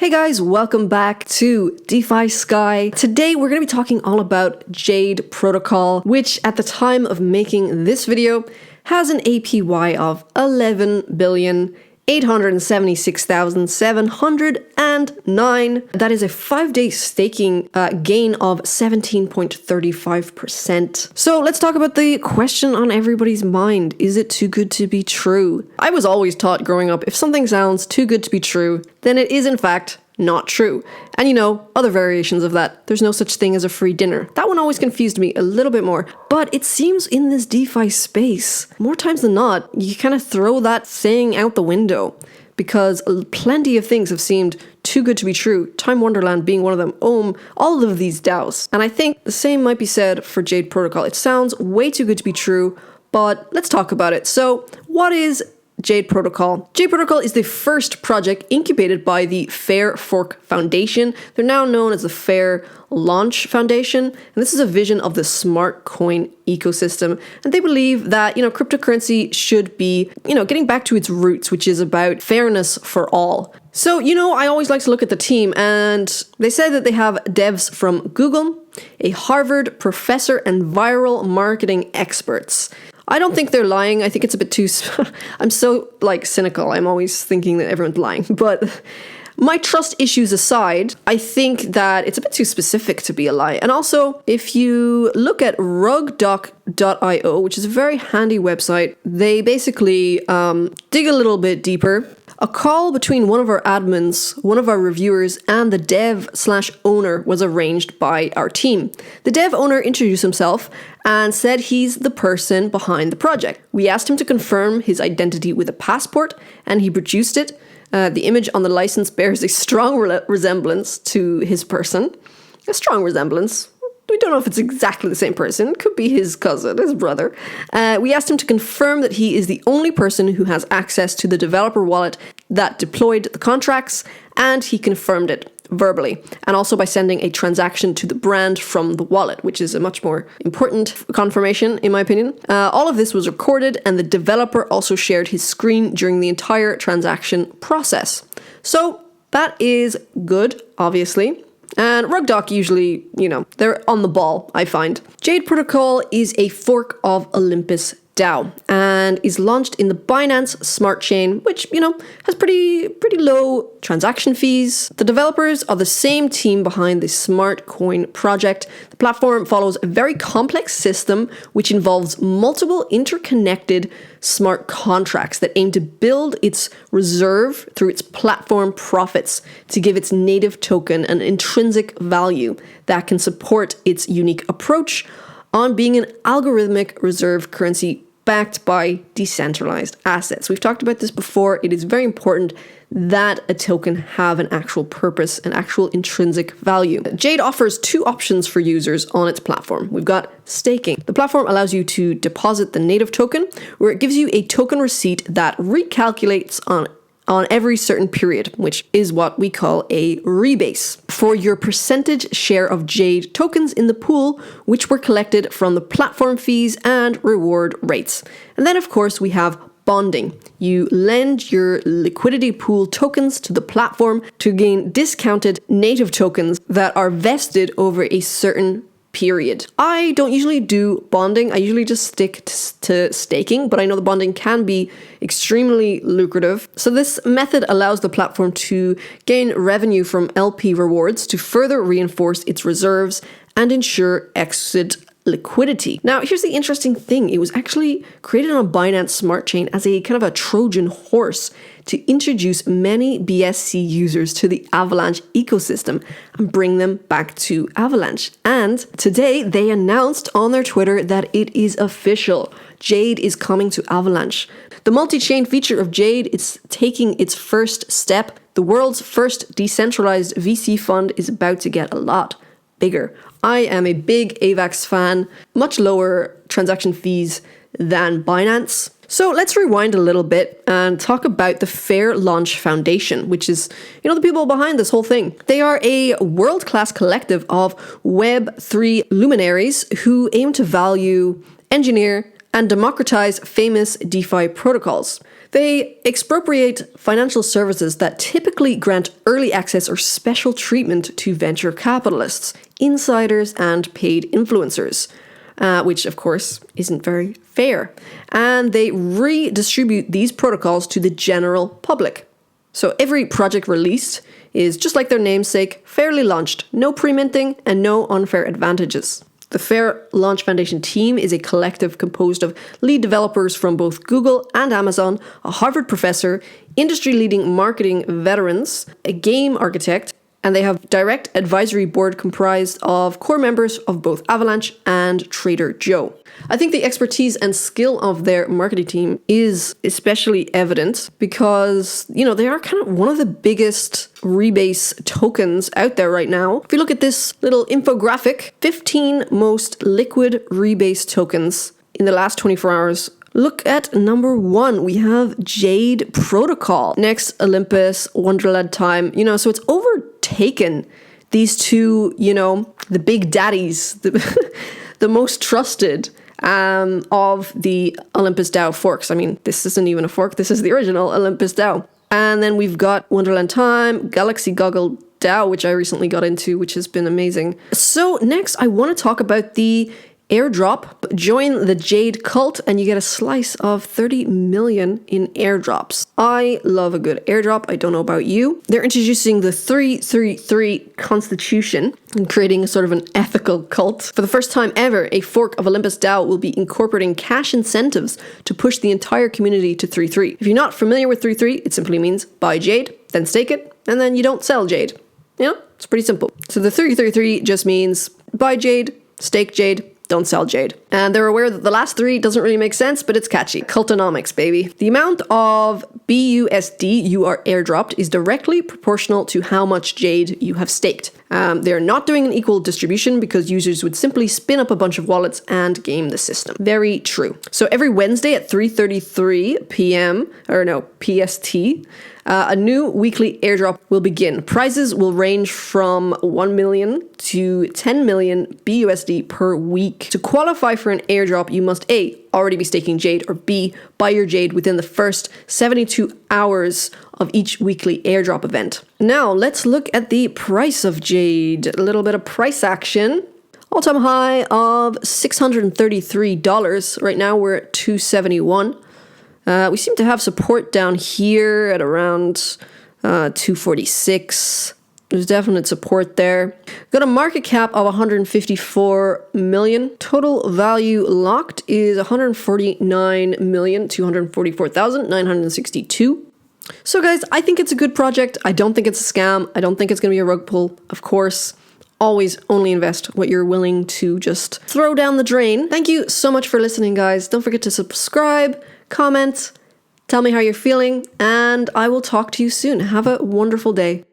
Hey guys, welcome back to DeFi Sky. Today we're going to be talking all about Jade Protocol, which at the time of making this video has an APY of 11,876,709. That is a 5-day staking gain of 17.35%. So let's talk about the question on everybody's mind. Is it too good to be true? I was always taught growing up, if something sounds too good to be true, then it is in fact not true. And you know, other variations of that. There's no such thing as a free dinner. That one always confused me a little bit more. But it seems in this DeFi space, more times than not, you kind of throw that saying out the window because plenty of things have seemed too good to be true, Time Wonderland being one of them, all of these DAOs. And I think the same might be said for Jade Protocol. It sounds way too good to be true, but let's talk about it. So what is Jade Protocol? Jade Protocol is the first project incubated by the Fair Fork Foundation. They're now known as the Fair Launch Foundation, and this is a vision of the smart coin ecosystem. And they believe that, cryptocurrency should be, getting back to its roots, which is about fairness for all. So, I always like to look at the team, and they said that they have devs from Google, a Harvard professor, and viral marketing experts. I don't think they're lying. I think it's a bit too... I'm so, cynical. I'm always thinking that everyone's lying. But my trust issues aside, I think that it's a bit too specific to be a lie. And also, if you look at rugdoc.io, which is a very handy website, they basically dig a little bit deeper. A call between one of our admins, one of our reviewers, and the dev/owner was arranged by our team. The dev owner introduced himself and said he's the person behind the project. We asked him to confirm his identity with a passport, and he produced it. The image on the license bears a strong resemblance to his person. A strong resemblance. We don't know if it's exactly the same person. It could be his cousin, his brother. We asked him to confirm that he is the only person who has access to the developer wallet that deployed the contracts, and he confirmed it verbally, and also by sending a transaction to the brand from the wallet, which is a much more important confirmation, in my opinion. All of this was recorded, and the developer also shared his screen during the entire transaction process. So that is good, obviously. And RugDoc usually, they're on the ball, I find. Jade Protocol is a fork of Olympus DAO and is launched in the Binance Smart Chain, which, has pretty low transaction fees. The developers are the same team behind the Smart Coin project. The platform follows a very complex system which involves multiple interconnected smart contracts that aim to build its reserve through its platform profits to give its native token an intrinsic value that can support its unique approach on being an algorithmic reserve currency backed by decentralized assets. We've talked about this before. It is very important that a token have an actual purpose, an actual intrinsic value. Jade offers two options for users on its platform. We've got staking. The platform allows you to deposit the native token, where it gives you a token receipt that recalculates on every certain period, which is what we call a rebase, for your percentage share of Jade tokens in the pool, which were collected from the platform fees and reward rates. And then, of course, we have bonding. You lend your liquidity pool tokens to the platform to gain discounted native tokens that are vested over a certain period. I don't usually do bonding. I usually just stick to staking, but I know the bonding can be extremely lucrative. So this method allows the platform to gain revenue from LP rewards to further reinforce its reserves and ensure exit liquidity. Now, here's the interesting thing. It was actually created on Binance Smart Chain as a kind of a Trojan horse to introduce many BSC users to the Avalanche ecosystem and bring them back to Avalanche. And today they announced on their Twitter that it is official. Jade is coming to Avalanche. The multi-chain feature of Jade is taking its first step. The world's first decentralized VC fund is about to get a lot bigger. I am a big Avax fan, much lower transaction fees than Binance. So let's rewind a little bit and talk about the Fair Launch Foundation, which is, the people behind this whole thing. They are a world-class collective of Web3 luminaries who aim to value, engineer, and democratize famous DeFi protocols. They expropriate financial services that typically grant early access or special treatment to venture capitalists, insiders, and paid influencers, which of course isn't very fair. And they redistribute these protocols to the general public. So every project released is, just like their namesake, fairly launched, no pre-minting and no unfair advantages. The Fair Launch Foundation team is a collective composed of lead developers from both Google and Amazon, a Harvard professor, industry-leading marketing veterans, a game architect, and they have direct advisory board comprised of core members of both Avalanche and Trader Joe. I think the expertise and skill of their marketing team is especially evident because, they are kind of one of the biggest rebase tokens out there right now. If you look at this little infographic, 15 most liquid rebase tokens in the last 24 hours. Look at number 1. We have Jade Protocol. Next, Olympus, Wonderland Time. So it's overtaken these two, the big daddies, the most trusted of the Olympus DAO forks. I mean, this isn't even a fork. This is the original Olympus DAO. And then we've got Wonderland Time, Galaxy Goggle DAO, which I recently got into, which has been amazing. So next, I want to talk about the airdrop. Join the Jade cult and you get a slice of 30 million in airdrops. I love a good airdrop. I don't know about you. They're introducing the 333 constitution and creating a sort of an ethical cult. For the first time ever, a fork of Olympus DAO will be incorporating cash incentives to push the entire community to 3.3. If you're not familiar with 3.3, it simply means buy Jade, then stake it, and then you don't sell Jade. It's pretty simple. So the 333 just means buy Jade, stake Jade, don't sell Jade. And they're aware that the last 3 doesn't really make sense, but it's catchy. Cultinomics, baby. The amount of BUSD you are airdropped is directly proportional to how much Jade you have staked. They're not doing an equal distribution because users would simply spin up a bunch of wallets and game the system. Very true. So every Wednesday at 3:33 p.m. PST, a new weekly airdrop will begin. Prizes will range from 1 million to 10 million BUSD per week. To qualify for an airdrop, you must A, already be staking Jade, or B, buy your Jade within the first 72 hours of each weekly airdrop event. Now, let's look at the price of Jade. A little bit of price action. All-time high of $633. Right now, we're at $271. We seem to have support down here at around 246. There's definite support there. Got a market cap of 154 million. Total value locked is 149,244,962. So guys, I think it's a good project. I don't think it's a scam. I don't think it's going to be a rug pull. Of course, always only invest what you're willing to just throw down the drain. Thank you so much for listening, guys. Don't forget to subscribe, comment, tell me how you're feeling, and I will talk to you soon. Have a wonderful day.